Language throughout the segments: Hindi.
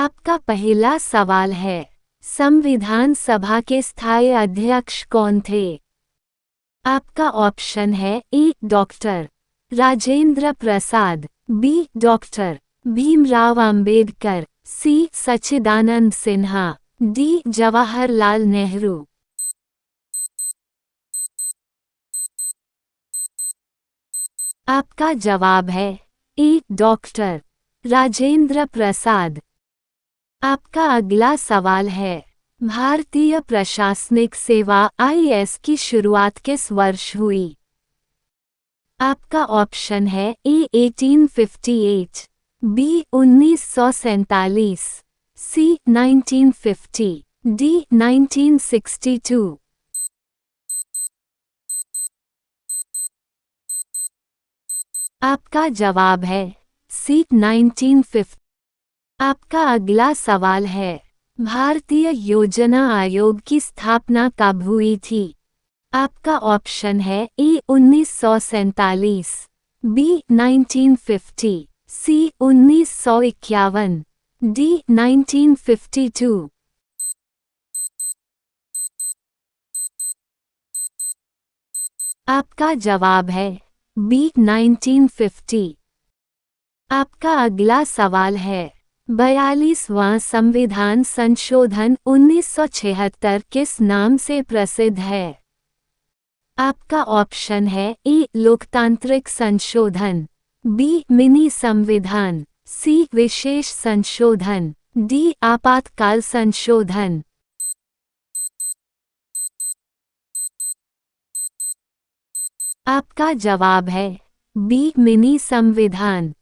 आपका पहला सवाल है, संविधान सभा के स्थायी अध्यक्ष कौन थे? आपका ऑप्शन है ए. Doctor Rajendra Prasad, B. Doctor Bhimrao Ambedkar, सी. सच्चिदानंद सिन्हा, डी. जवाहरलाल नेहरू। आपका जवाब है ए. डॉक्टर राजेंद्र प्रसाद। आपका अगला सवाल है, भारतीय प्रशासनिक सेवा (IAS) की शुरुआत किस वर्ष हुई? आपका ऑप्शन है ए. 1858, बी. 1947, सी. 1950, डी. 1962। आपका जवाब है सी. 1950। आपका अगला सवाल है, भारतीय योजना आयोग की स्थापना कब हुई थी? आपका ऑप्शन है ए. 1947, बी. 1950, सी. 1951, डी. 1952। आपका जवाब है बी. 1950। आपका अगला सवाल है, 42वां संविधान संशोधन 1976 किस नाम से प्रसिद्ध है? आपका ऑप्शन है ए. लोकतांत्रिक संशोधन, बी. मिनी संविधान, सी. विशेष संशोधन, डी. आपातकाल संशोधन। आपका जवाब है बी. मिनी संविधान।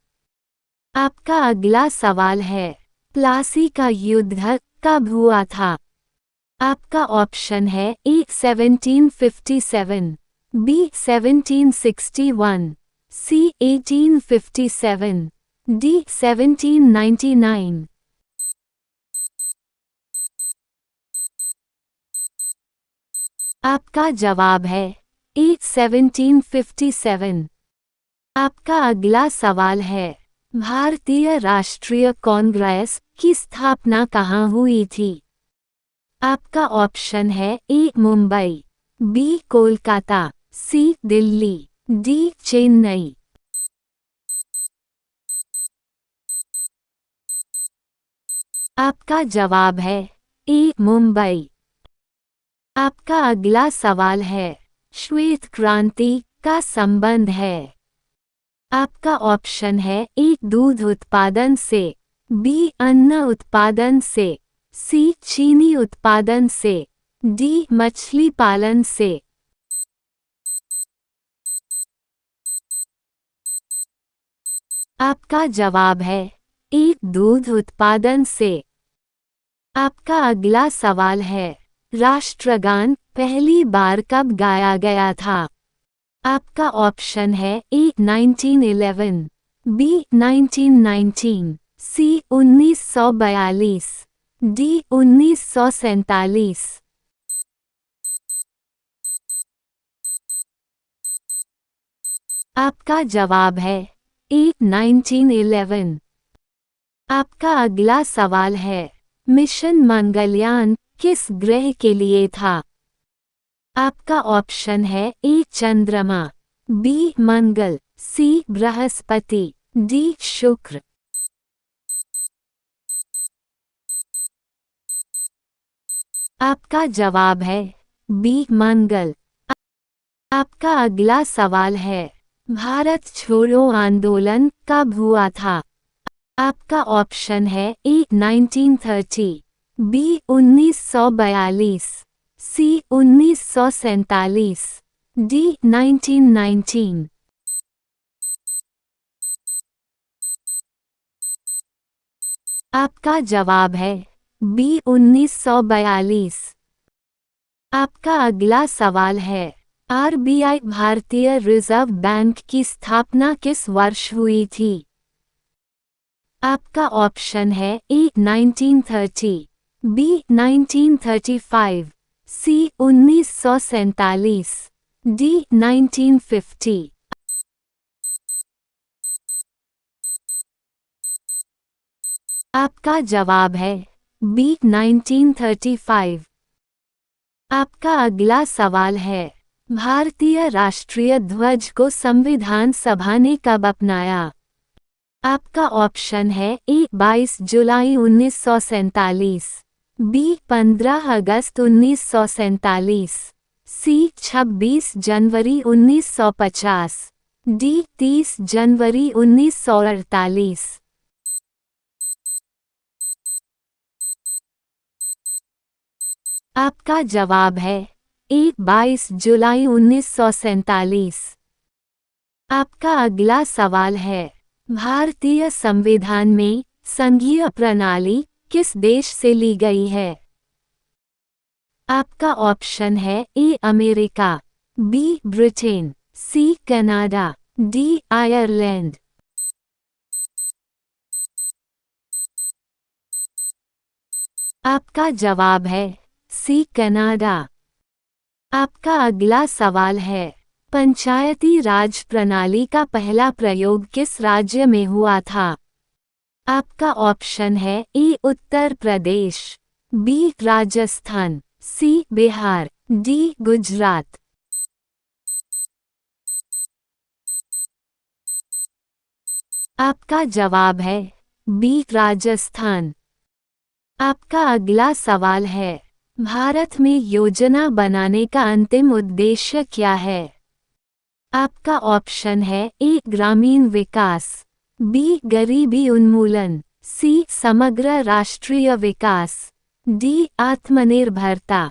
आपका अगला सवाल है, प्लासी का युद्ध कब हुआ था? आपका ऑप्शन है ए. 1757, बी. 1761, सी. 1857, डी. 1799। आपका जवाब है ए. 1757। आपका अगला सवाल है, भारतीय राष्ट्रीय कांग्रेस की स्थापना कहाँ हुई थी? आपका ऑप्शन है ए. मुंबई, बी. कोलकाता, सी. दिल्ली, डी. चेन्नई। आपका जवाब है ए. मुंबई। आपका अगला सवाल है, श्वेत क्रांति का संबंध है? आपका ऑप्शन है ए. दूध उत्पादन से, बी. अन्न उत्पादन से, सी. चीनी उत्पादन से, डी. मछली पालन से। आपका जवाब है ए. दूध उत्पादन से। आपका अगला सवाल है, राष्ट्रगान पहली बार कब गाया गया था? आपका ऑप्शन है ए. 1911, बी. 1919, सी. 1942, डी. 1947। आपका जवाब है ए. 1911। आपका अगला सवाल है, मिशन मंगलयान किस ग्रह के लिए था? आपका ऑप्शन है ए. चंद्रमा, बी. मंगल, सी. बृहस्पति, डी. शुक्र। आपका जवाब है बी. मंगल। आपका अगला सवाल है, भारत छोड़ो आंदोलन कब हुआ था? आपका ऑप्शन है ए. 1930, बी. 1942, सी. 1947, डी. 1919। आपका जवाब है बी. 1942। आपका अगला सवाल है, RBI भारतीय रिजर्व बैंक की स्थापना किस वर्ष हुई थी? आपका ऑप्शन है ए. 1930, बी. 1935, सी. 1947, डी. 1950। आपका जवाब है बी 1935। आपका अगला सवाल है, भारतीय राष्ट्रीय ध्वज को संविधान सभा ने कब अपनाया? आपका ऑप्शन है ए 22 जुलाई 1947, बी 15 अगस्त 1947, सी 26 जनवरी 1950, डी 30 जनवरी 1948। आपका जवाब है ए 22 जुलाई 1947। आपका अगला सवाल है, भारतीय संविधान में संघीय प्रणाली किस देश से ली गई है? आपका ऑप्शन है A America, B Britain, C Canada, D Ireland. आपका जवाब है सी कनाडा। आपका अगला सवाल है, पंचायती राज प्रणाली का पहला प्रयोग किस राज्य में हुआ था? आपका ऑप्शन है ए उत्तर प्रदेश, बी राजस्थान, सी बिहार, डी गुजरात। आपका जवाब है बी राजस्थान। आपका अगला सवाल है, भारत में योजना बनाने का अंतिम उद्देश्य क्या है? आपका ऑप्शन है ए ग्रामीण विकास, बी गरीबी उन्मूलन, सी समग्र राष्ट्रीय विकास, डी आत्मनिर्भरता।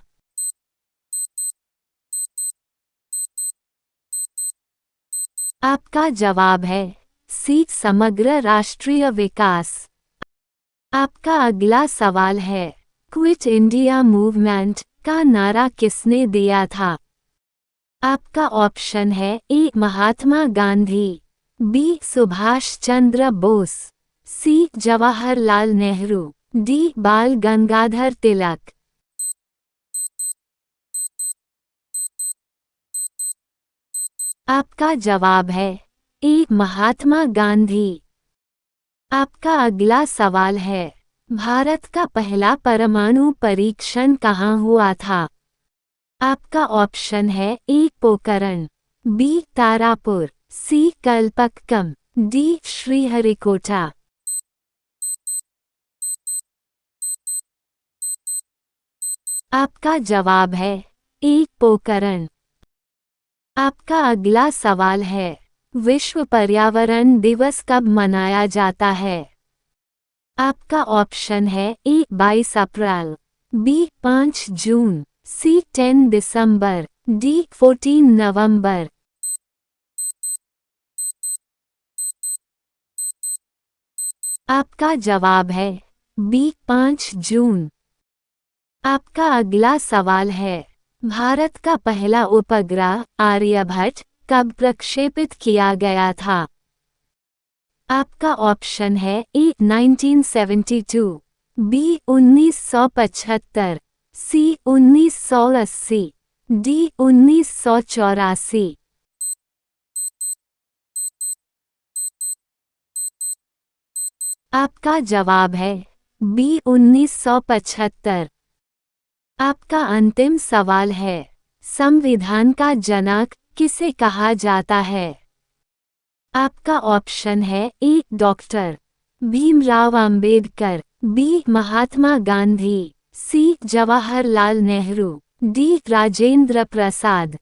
आपका जवाब है सी समग्र राष्ट्रीय विकास। आपका अगला सवाल है, क्विट इंडिया मूवमेंट का नारा किसने दिया था? आपका ऑप्शन है ए महात्मा गांधी, बी सुभाष चंद्र बोस, सी जवाहरलाल नेहरू, डी बाल गंगाधर तिलक। आपका जवाब है ए महात्मा गांधी। आपका अगला सवाल है, भारत का पहला परमाणु परीक्षण कहाँ हुआ था? आपका ऑप्शन है ए पोखरण, बी तारापुर, सी कल्पक्कम, डी श्रीहरिकोटा। आपका जवाब है ए पोखरण। आपका अगला सवाल है, विश्व पर्यावरण दिवस कब मनाया जाता है? आपका ऑप्शन है ए 22 अप्रैल, बी 5 जून, सी 10 दिसंबर, डी 14 नवंबर। आपका जवाब है बी 5 जून। आपका अगला सवाल है, भारत का पहला उपग्रह आर्यभट्ट कब प्रक्षेपित किया गया था? आपका ऑप्शन है ए 1972, बी 1975, सी 1980, डी 1984। आपका जवाब है बी 1975। आपका अंतिम सवाल है, संविधान का जनक किसे कहा जाता है? आपका ऑप्शन है ए डॉक्टर भीमराव अंबेडकर, बी महात्मा गांधी, सी जवाहरलाल नेहरू, डी राजेंद्र प्रसाद।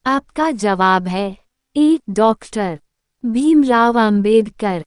आपका जवाब है ए डॉक्टर भीमराव अंबेडकर।